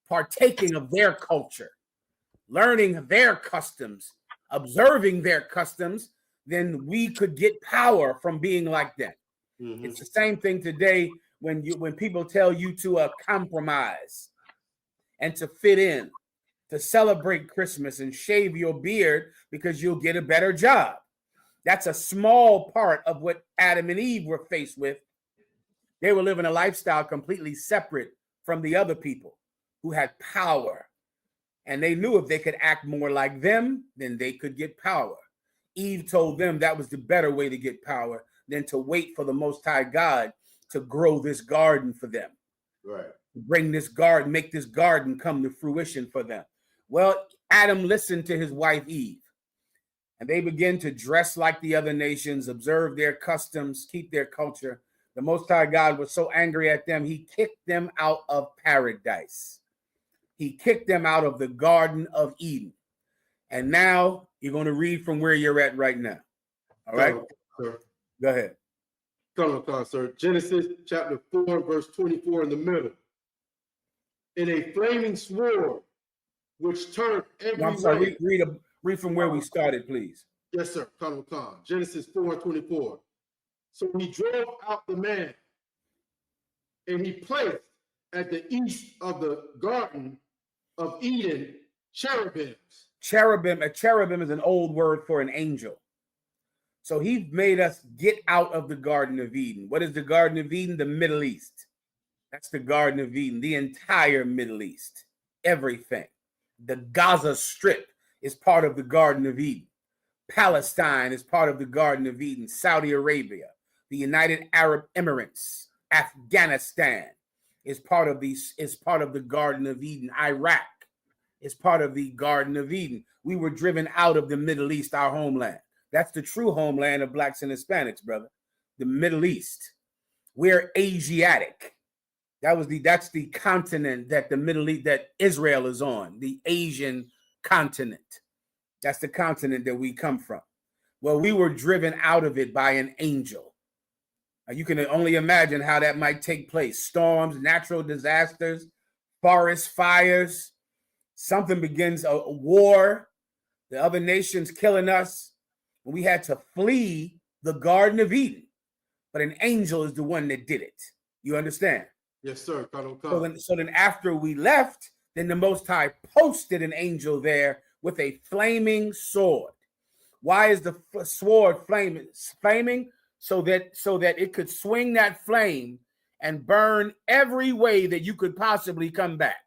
partaking of their culture, learning their customs, observing their customs, then we could get power from being like them. It's the same thing today when people tell you to compromise and to fit in, to celebrate Christmas and shave your beard because you'll get a better job. That's a small part of what Adam and Eve were faced with. They were living a lifestyle completely separate from the other people who had power. And they knew if they could act more like them, then they could get power. Eve told them that was the better way to get power than to wait for the Most High God to grow this garden for them. Right. Bring this garden, make this garden come to fruition for them. Well, Adam listened to his wife Eve, and they began to dress like the other nations, observe their customs, keep their culture. The Most High God was so angry at them, he kicked them out of paradise. He kicked them out of the Garden of Eden. And now you're going to read from where you're at right now. All right? Sir. Go ahead. Come on, sir. Genesis chapter 4, verse 24 in the middle. In a flaming sword, which turned every way. I'm sorry, read from where we started, please. Yes, sir. Khan. Genesis 4:24. So he drove out the man, and he placed at the east of the Garden of Eden cherubims. A cherubim is an old word for an angel. So he made us get out of the Garden of Eden. What is the Garden of Eden? The Middle East. That's the Garden of Eden, the entire Middle East, everything. The Gaza Strip is part of the Garden of Eden. Palestine is part of the Garden of Eden. Saudi Arabia, the United Arab Emirates, Afghanistan is part of the Garden of Eden. Iraq is part of the Garden of Eden. We were driven out of the Middle East, our homeland. That's the true homeland of blacks and Hispanics, brother. The Middle East. We're Asiatic. That's the continent that the Middle East, that Israel is on, the Asian continent. That's the continent that we come from. Well, we were driven out of it by an angel. You can only imagine how that might take place. Storms, natural disasters, forest fires. Something begins, a war, the other nations killing us. We had to flee the Garden of Eden. But an angel is the one that did it. You understand? Yes, sir. So then after we left, then the Most High posted an angel there with a flaming sword. Why is the sword flaming? So that it could swing that flame and burn every way that you could possibly come back.